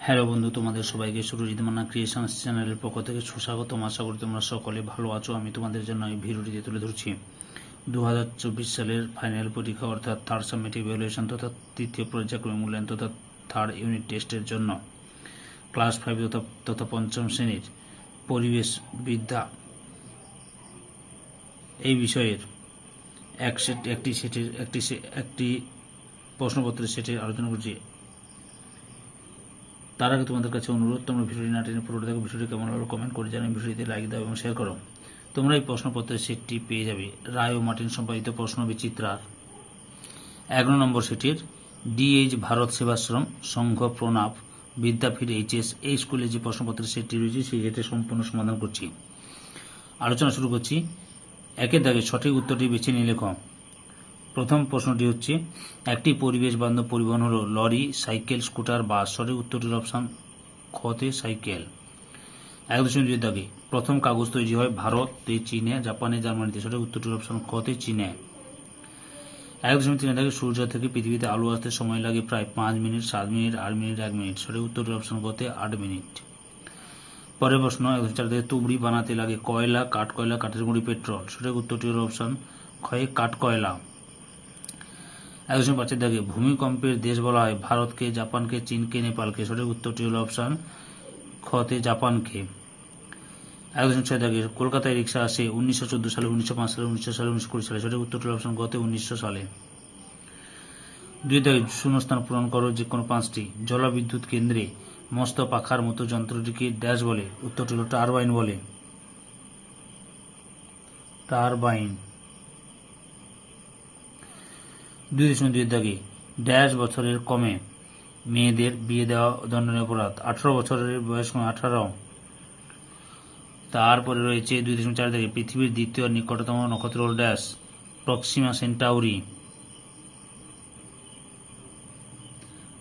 Hello বন্ধু, তোমাদের সবাইকে সুরজিৎ মান্না ক্রিয়েশনস চ্যানেলের পক্ষ থেকে সুস্বাগতম। আশা করি তোমরা সকলে ভালো আছো। আমি তোমাদের জন্য এই ভিডিওটিতে তুলে ধরছি 2024 সালের ফাইনাল পরীক্ষা অর্থাৎ থার্ড সাবমিট ইভ্যালুয়েশন তথা তৃতীয় পর্যায়ক্রমিক মূল্যায়ন তথা থার্ড ইউনিট টেস্টের জন্য ক্লাস 5 তথা পঞ্চম শ্রেণীর পরিবেশ বিদ্যা এই বিষয়ের একটি প্রশ্নপত্রের সেটের আলোচনা করছি। তার আগে তোমাদের কাছে অনুরোধ, তোমরা ভিডিওটি না টেনে পুরোটা দেখো। ভিডিওটি কেমন হলো কমেন্ট করে জানাই, ভিডিওটিতে লাইক দাও এবং শেয়ার করো। তোমরা এই প্রশ্নপত্রের সেটটি পেয়ে যাবে রায় ও মার্টিন সম্পাদিত প্রশ্ন বিচিত্রার 11 নম্বর সেটের ডিএইচ ভারত সেবাশ্রম সংঘ প্রণাপ বিদ্যাপীঠ এইচএস এই স্কুলে যে প্রশ্নপত্রের সেটটি রয়েছে সেই সেটের সম্পূর্ণ সমাধান করছি। আলোচনা শুরু করছি। একের দাগে সঠিক উত্তরটি বেছে নিয়ে লেখো। প্রথম প্রশ্নটি হচ্ছে, একটি পরিবেশ বান্ধব পরিবহন হলো লরি, সাইকেল, স্কুটার, বাস। সঠিক উত্তরটির অপশান খতে সাইকেল। 1.2 দাগে প্রথম কাগজ তৈরি হয় ভারতে, চীনে, জাপানে, জার্মানিতে। সঠিক উত্তরটির অপশান খতে চীনে। 1.3 দাগে সূর্য থেকে পৃথিবীতে আলো আসতে সময় লাগে প্রায় 5 মিনিট, 7 মিনিট, 8 মিনিট, 1 মিনিট। সঠিক উত্তরটির অপশান খতে 8 মিনিট। পরের প্রশ্ন 1.4 দাগে তুবড়ি বানাতে লাগে কয়লা, কাঠকয়লা, কাঠের গুঁড়ি, পেট্রোল। সঠিক উত্তরটির অপশান ক্ষয়ে কাঠকয়লা। 1.5 দাগে ভূমিকম্পের দেশ বলা হয় ভারতকে, জাপানকে, চীনকে, নেপালকে। সঠিক উত্তরটি হল অপশান খতে জাপানকে। 1.6 দাগে কলকাতায় রিক্সা আসে 1914 সালে, 1905 সালে, 1900 সালে, 1920 সালে। সঠিক উত্তরটি হল অপশান গতে 1900 সালে। 2 দাগে শূন্যস্থান পূরণ করো যে কোনো 5টি। জলবিদ্যুৎ কেন্দ্রে মস্ত পাখার মতো যন্ত্রটিকে ড্যাশ বলে। উত্তরটি হল টারবাইন বলে। টারবাইন। 2.2 দাগে ড্যাশ বছরের কমে মেয়েদের বিয়ে দেওয়া দণ্ডনীয় অপরাধ। 18 বছরের বয়স 18। তারপরে রয়েছে 2.4 দাগে পৃথিবীর দ্বিতীয় নিকটতম নক্ষত্র হল dash Proxima Centauri.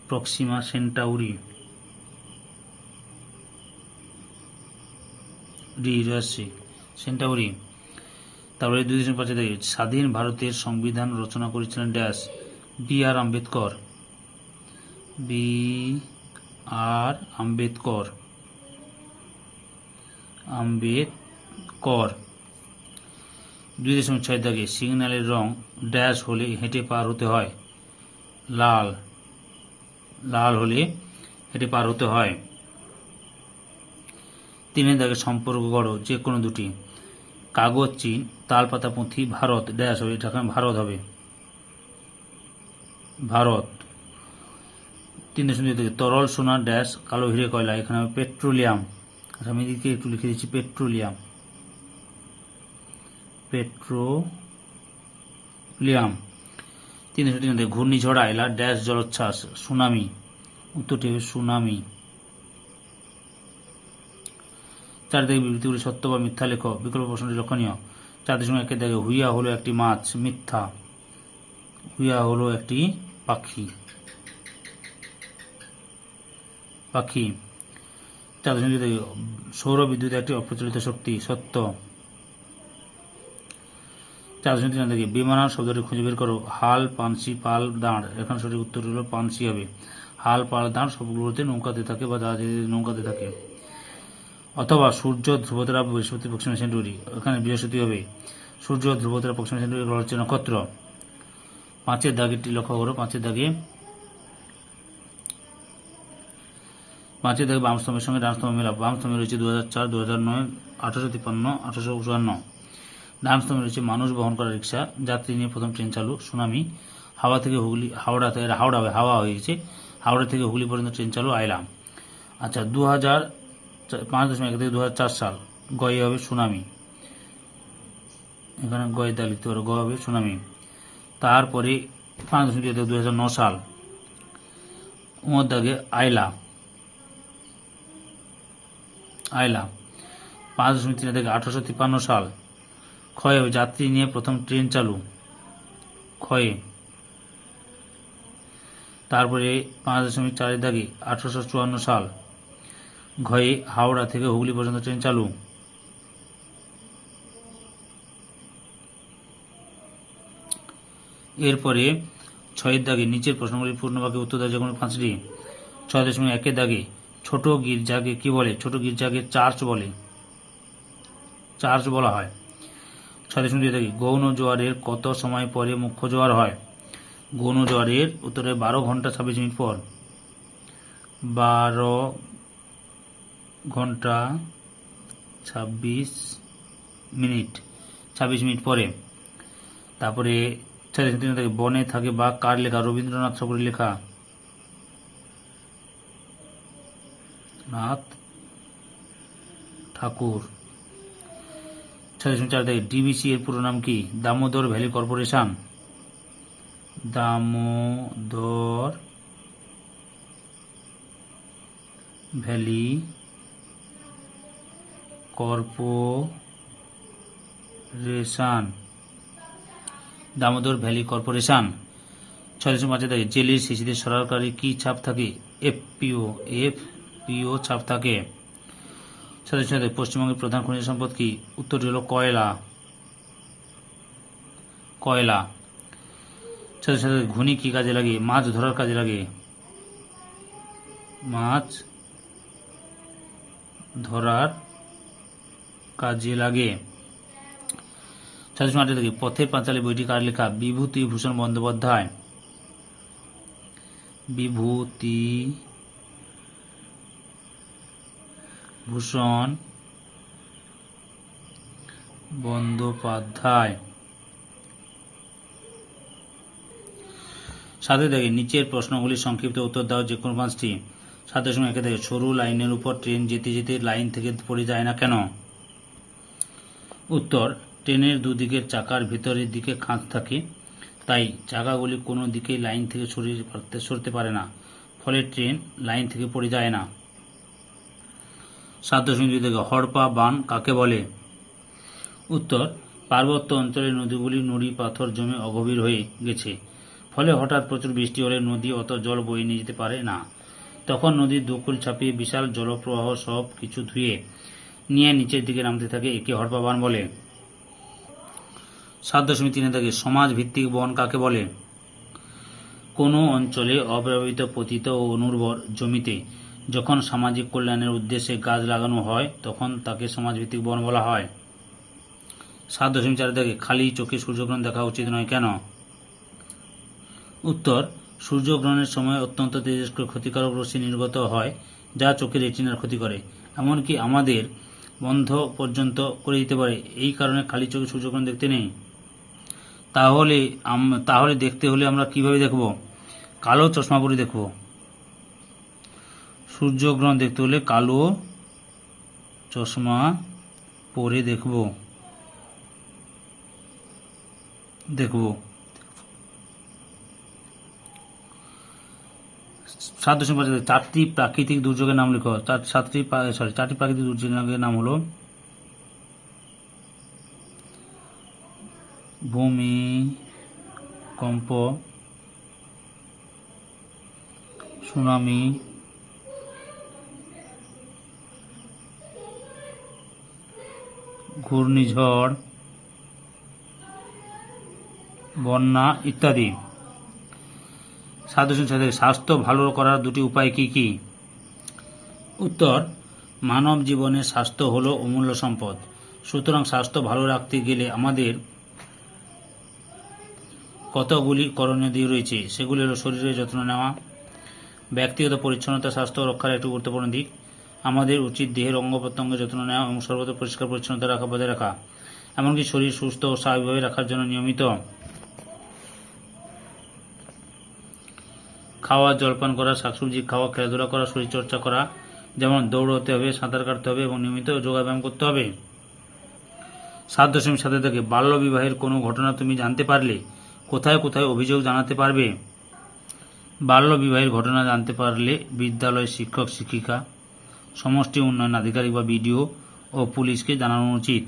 Proxima Centauri Centauri. তারপরে 2.5 দাগে স্বাধীন ভারতের সংবিধান রচনা করেছিলেন dash B.R.. Ambedkar. B.R.. Ambedkar. 2.6 দাগে সিগন্যালের রং ড্যাশ হলে হেঁটে পার হতে হয় লাল। লাল হলে হেঁটে পার হতে হয়। 3 দাগে সম্পর্ক গড়ো যে কোনো দুটি। কাগজ চীন, তালপাতা পুঁথি ভারত। ড্যাশ হবে, এটা ভারত হবে, ভারত। 3.0 থেকে তরল সোনা ড্যাশ কালো হিরে কয়লা। এখানে হবে পেট্রোলিয়াম। আমি এদিকে একটু লিখে দিচ্ছি পেট্রোলিয়াম। পেট্রোলিয়াম। 3.3 থেকে ঘূর্ণিঝড় আইলা ড্যাশ জলোচ্ছ্বাস সুনামি। উত্তরটি হবে সুনামি। 4 থেকে বিবৃতিগুলি সত্য বা মিথ্যা লেখো। বিকল্প প্রশ্নটি লক্ষণীয়। 4.1 দাগে হুইয়া হলো একটি মাছ। মিথ্যা। হুইয়া হলো একটি পাখি। 4.2 দাগে সৌর বিদ্যুৎ একটি অপ্রচলিত শক্তি। সত্য। 4.3 দাগে বেমানান শব্দটি খুঁজে বের করো। হাল, পানসি, পাল, দাঁড়। এখানে সঠিক উত্তর হলো পানসি হবে। হাল, পাল, দাঁড় সবগুলোতে নৌকাতে থাকে বা জাহাজে নৌকাতে থাকে। অথবা সূর্য, ধ্রুবতারা, বৃহস্পতি, পশ্চিমা সেন্টুরি। এখানে বৃহস্পতি হবে। সূর্য, ধ্রুবতারা, পশ্চিমা সেন্টুরি হচ্ছে নক্ষত্র। 5 দাগেরটি লক্ষ্য করো। 5 দাগে বাম স্তম্ভের সঙ্গে ডান স্তম্ভ মেলাও। বাম স্তম্ভে রয়েছে 2004, 2009, 1853, 1854। ডান স্তম্ভে রয়েছে মানুষ বহন করা রিক্সা, যাত্রী নিয়ে প্রথম ট্রেন চালু, সুনামি। হাওড়া থেকে হুগলি, হাওড়া হয়ে গেছে। হাওড়া থেকে হুগলি পর্যন্ত ট্রেন চালু, আইলাম। আচ্ছা, 5.1 থেকে 2004 সাল গয়ে হবে সুনামি। এখানে গয়ে দা লিখতে পারো, গ হবে সুনামি। তারপরে 5.2 থেকে 2009 সাল উমর দাগে আইলা। 5.3 থেকে 1853 সাল ক্ষয়ে হবে যাত্রী নিয়ে প্রথম ট্রেন চালু, ক্ষয়ে। তারপরে 5.4 দাগে 1854 সাল ঘয়ে হাওড়া থেকে হুগলি পর্যন্ত ট্রেন চালু। এরপরে 6 দাগে নিচের প্রশ্নগুলির পূর্ণ বাক্যে উত্তর দেওয়া যে কোনো 5টি। 6.1 দাগে ছোট গির্জাকে কি বলে? ছোট গির্জাকে চার্চ বলে, চার্চ বলা হয়। 6.2 থাকি গৌণ জোয়ারের কত সময় পরে মুখ্য জোয়ার হয়? গৌণ জোয়ারের উত্তরে 12 ঘন্টা 26 মিনিট পর। 12 ঘন্টা 26 মিনিট 26 মিনিট পরে। তারপরে 6.3 থেকে বনে থাকে বাঘ কার লেখা? রবীন্দ্রনাথ ঠাকুরের লেখা। নাথ ঠাকুর। 6.4 থেকে ডিবিসি এর পুরো নাম কি? Damodar valley corporation. Damodar valley corporation. Damodar valley corporation. 6.5 থেকে জেলের শিশুদের সরকারি কি ছাপ থাকে? এফপিও ছাপ থাকে। 6.6 থেকে পশ্চিমবঙ্গের প্রধান খনিজ সম্পদ কি? উত্তরটি হল কয়লা। 6.7 থেকে ঘুনি কি কাজে লাগে? মাছ ধরার কাজে লাগে। মাছ ধরার কাজে লাগে। 6.8 থেকে পথের পাঁচালী বইটি কার লেখা? বিভূতিভূষণ বন্দ্যোপাধ্যায়। বিভূতিভূষণ বন্দ্যোপাধ্যায়। 7 থেকে নিচের প্রশ্নগুলির সংক্ষিপ্ত উত্তর দাও, যে কোনো 5টি। 7.1 থেকে সরু লাইনের উপর ট্রেন যেতে যেতে লাইন থেকে পড়ে যায় না কেন? উত্তর, ট্রেনের দুদিকের চাকার ভিতরের দিকে খাঁজ থাকে, তাই চাকাগুলি কোনো দিকেই লাইন থেকে সরতে পারে না, ফলে ট্রেন লাইন থেকে পড়ে যায় না। 7.2 থেকে হড়পা বান কাকে বলে? উত্তর, পার্বত্য অঞ্চলের নদীগুলি নুড়ি পাথর জমে অগভীর হয়ে গেছে, ফলে হঠাৎ প্রচুর বৃষ্টি হলে নদী অত জল বয়ে নিয়ে যেতে পারে না। তখন নদীর দুকুল ছাপিয়ে বিশাল জলপ্রবাহ সব কিছু ধুয়ে নিয়ে নিচের দিকে নামতে থাকে, একে হড়পা বান বলে। 7.3 থেকে সমাজ ভিত্তিক বন কাকে বলে? কোনো অঞ্চলে অব্যবহৃত পতিত ও অনুর্বর জমিতে যখন সামাজিক কল্যাণের উদ্দেশ্যে গাছ লাগানো হয় তখন তাকে সমাজভিত্তিক বন বলা হয়। 7.4 থেকে খালি চোখে সূর্যগ্রহণ দেখা উচিত নয় কেন? উত্তর, সূর্যগ্রহণের সময় অত্যন্ত তেজস্ক্রিয় ক্ষতিকারক রশ্মি নির্গত হয় যা চোখের রেটিনার ক্ষতি করে, এমনকি আমাদের বন্ধ পর্যন্ত করে দিতে পারে। এই কারণে খালি চোখে সূর্যগ্রহণ দেখতে নেই। তাহলে দেখতে হলে আমরা কিভাবে দেখব? কালো চশমা পরে দেখব। সূর্যগ্রহণ দেখতে হলে কালো চশমা পরে দেখব। 7.5 চারটি প্রাকৃতিক দুর্যোগের নাম লিখো। চারটি প্রাকৃতিক দুর্যোগের নাম হলো ভূমিকম্প, সুনামি, ঘূর্ণিঝড়, বন্যা ইত্যাদি। 7.6 স্বাস্থ্য ভালো করার দুটি উপায় কি কি? উত্তর, মানব জীবনে স্বাস্থ্য হলো অমূল্য সম্পদ, সুতরাং স্বাস্থ্য ভালো রাখতে গেলে আমাদের কতগুলি করণীয় দিক রয়েছে, সেগুলি হলো শরীরের যত্ন নেওয়া, ব্যক্তিগত পরিচ্ছন্নতা স্বাস্থ্য রক্ষার একটি গুরুত্বপূর্ণ দিক। আমাদের উচিত দেহের অঙ্গ প্রত্যঙ্গের যত্ন নেওয়া এবং সর্বদা পরিষ্কার পরিচ্ছন্নতা রাখা বজায় রাখা, এমনকি শরীর সুস্থ ও স্বাভাবিকভাবে রাখার জন্য নিয়মিত খাওয়া, জলপান করা, শাকসবজি খাওয়া, খেলাধুলা করা, শরীরচর্চা করা, যেমন দৌড়তে হবে, সাঁতার কাটতে হবে এবং নিয়মিত যোগাব্যায়াম করতে হবে। 7.7 থেকে বাল্য বিবাহের কোনো ঘটনা তুমি জানতে পারলে কোথায় কোথায় অভিযোগ জানাতে পারবে? বাল্য বিবাহের ঘটনা জানতে পারলে বিদ্যালয় শিক্ষক শিক্ষিকা, সমষ্টি উন্নয়ন আধিকারিক বা বিডিও ও পুলিশকে জানানো উচিত।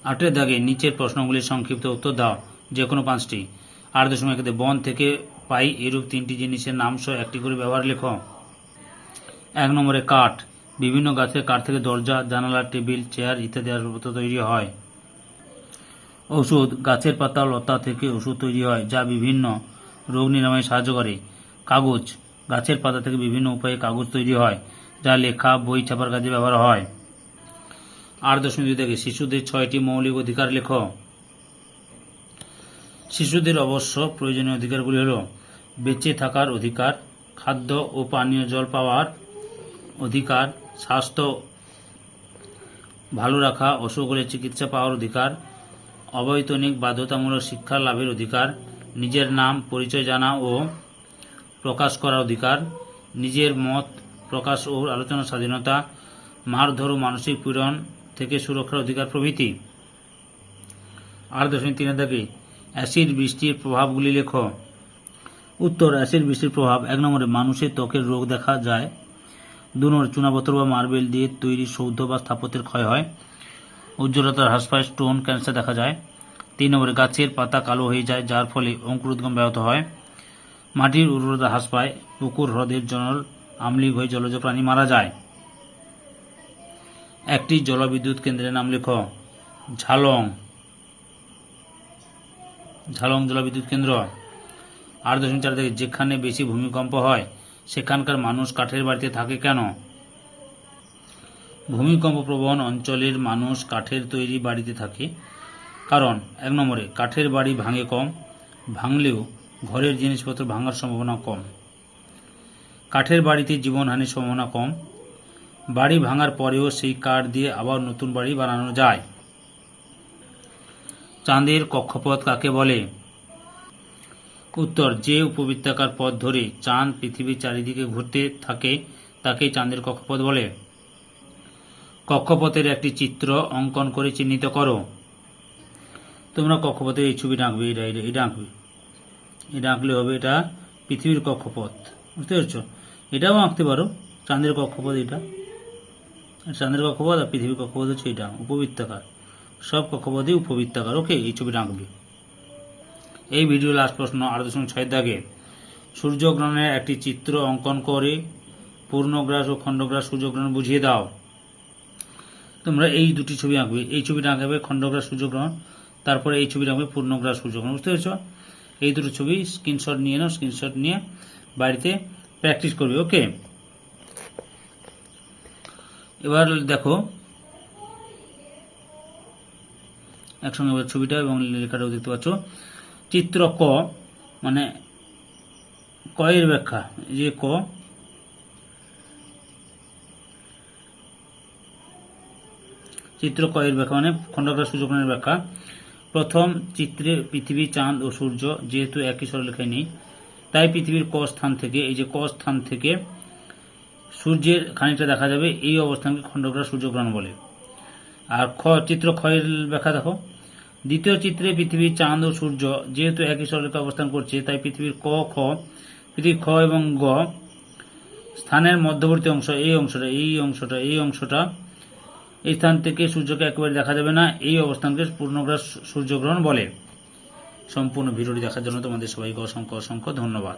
8 দাগে নিচের প্রশ্নগুলির সংক্ষিপ্ত উত্তর দাও, যে কোনো 5টি। 8.1 বন থেকে পাই এরূপ 3টি জিনিসের নাম সহ একটি করে ব্যবহার লেখো। 1 নম্বরে কাঠ। বিভিন্ন গাছের কাঠ থেকে দরজা, জানালা, টেবিল, চেয়ার ইত্যাদি আসবাবপত্র তৈরি হয়। ওষুধ। গাছের পাতা লতা থেকে ওষুধ তৈরি হয় যা বিভিন্ন রোগ নিরাময়ে সাহায্য করে। কাগজ। গাছের পাতা থেকে বিভিন্ন উপায়ে কাগজ তৈরি হয়, যা লেখা, বই ছাপার কাজে ব্যবহার হয়। 8.2 থেকে শিশুদের 6টি মৌলিক অধিকার লেখো। শিশুদের অবশ্য প্রয়োজনীয় অধিকারগুলি হল বেঁচে থাকার অধিকার, খাদ্য ও পানীয় জল পাওয়ার অধিকার, স্বাস্থ্য ভালো রাখা, অসুখ হলে চিকিৎসা পাওয়ার অধিকার, অবৈতনিক বাধ্যতামূলক শিক্ষা লাভের অধিকার, নিজের নাম পরিচয় জানা ও প্রকাশ করার অধিকার, নিজের মত প্রকাশ ও আলোচনার স্বাধীনতা, মারধর ও মানসিক পীড়ন থেকে সুরক্ষার অধিকার প্রভৃতি। 8.3 থেকে অ্যাসিড বৃষ্টির প্রভাবগুলি লেখো। উত্তর: অ্যাসিড বৃষ্টির প্রভাব: 1 নম্বরে মানুষের ত্বকের রোগ দেখা যায়। 2 নম্বরে চুনাপাথর বা মার্বেল দিয়ে তৈরি সৌধ বা স্থাপত্যের ক্ষয় হয়, উজ্জ্বলতার হ্রাস পায়, স্টোন ক্যান্সার দেখা যায়। 3 নম্বরে গাছের পাতা কালো হয়ে যায়, যার ফলে অঙ্কুরোদ্গম ব্যাহত হয়। মাটির উর্বরতা হ্রাস পায়, পুকুর হ্রদের জল আম্লিক হয়ে জলজ প্রাণী মারা যায়। একটি জলবিদ্যুৎ কেন্দ্রের নাম লেখো। ঝালং জলবিদ্যুৎ কেন্দ্র। 8.4 থেকে যেখানে বেশি ভূমিকম্প হয় সেখানকার মানুষ কাঠের বাড়িতে থাকে কেন? ভূমিকম্প প্রবণ অঞ্চলের মানুষ কাঠের তৈরি বাড়িতে থাকে কারণ 1 নম্বরে কাঠের বাড়ি ভাঙে কম, ভাঙলেও ঘরের জিনিসপত্র ভাঙার সম্ভাবনা কম। কাঠের বাড়িতে জীবনহানির সম্ভাবনা কম, বাড়ি ভাঙার পরেও সেই কাঠ দিয়ে আবার নতুন বাড়ি বানানো যায়। চাঁদের কক্ষপথ কাকে বলে? উত্তর: যে উপবৃত্তাকার পথ ধরে চাঁদ পৃথিবীর চারিদিকে ঘুরতে থাকে তাকে চাঁদের কক্ষপথ বলে। কক্ষপথের একটি চিত্র অঙ্কন করে চিহ্নিত করো। তোমরা কক্ষপথের এই ছবিটা আঁকবে, এটা আঁকবে, এটা আঁকলে হবে এটা পৃথিবীর কক্ষপথ, বুঝতে পেরেছ? এটাও আঁকতে পারো, চাঁদের কক্ষপথ এটা, চাঁদের কক্ষপথ আর পৃথিবীর কক্ষপথ হচ্ছে এটা উপবৃত্তাকার, সব কক্ষপথই উপবৃত্তাকার। ওকে, এই ছবিটা আঁকবে। এই ভিডিও লাস্ট প্রশ্ন 8.6 দাগে সূর্যগ্রহণের একটি চিত্র অঙ্কন করে পূর্ণগ্রাস ও খণ্ডগ্রাস সূর্যগ্রহণ বুঝিয়ে দাও। তোমরা এই দুটি ছবি আঁকবে, এই ছবিটা আঁকবে খণ্ডগ্রাস সূর্যগ্রহণ, তারপরে এই ছবিটা আঁকবে পূর্ণগ্রাস সূর্যগ্রহণ, বুঝতে পেরেছ? এই দুটো ছবি স্ক্রিনশট নিয়ে নাও, স্ক্রিনশট নিয়ে বাড়িতে প্র্যাকটিস করবে। ওকে, এবার দেখো একসঙ্গে ছবিটা এবং লেখাটাও দেখতে পাচ্ছ। চিত্র ক মানে কয়ের ব্যাখ্যা, যে ক চিত্র কয়ের ব্যাখ্যা মানে খণ্ডগ্রাস সূর্যগ্রহণের ব্যাখ্যা। প্রথম চিত্রে পৃথিবী, চাঁদ ও সূর্য যেহেতু একই সরলরেখায় নেই, তাই পৃথিবীর ক স্থান থেকে, এই যে ক স্থান থেকে সূর্যের খানিকটা দেখা যাবে, এই অবস্থানকে খণ্ডগ্রাস সূর্যগ্রহণ বলে। আর চিত্র ক্ষয়ের ব্যাখ্যা দেখো। দ্বিতীয় চিত্রে পৃথিবী, চাঁদ ও সূর্য যেহেতু একই সরলরেখায় অবস্থান করছে, তাই পৃথিবীর পৃথিবীর খ এবং গ স্থানের মধ্যবর্তী অংশ, এই অংশটা এই স্থান থেকে সূর্যকে একেবারে দেখা যাবে না, এই অবস্থানকে পূর্ণগ্রাস সূর্যগ্রহণ বলে। সম্পূর্ণ ভিডিওটি দেখার জন্য তোমাদের সবাইকে অসংখ্য অসংখ্য ধন্যবাদ।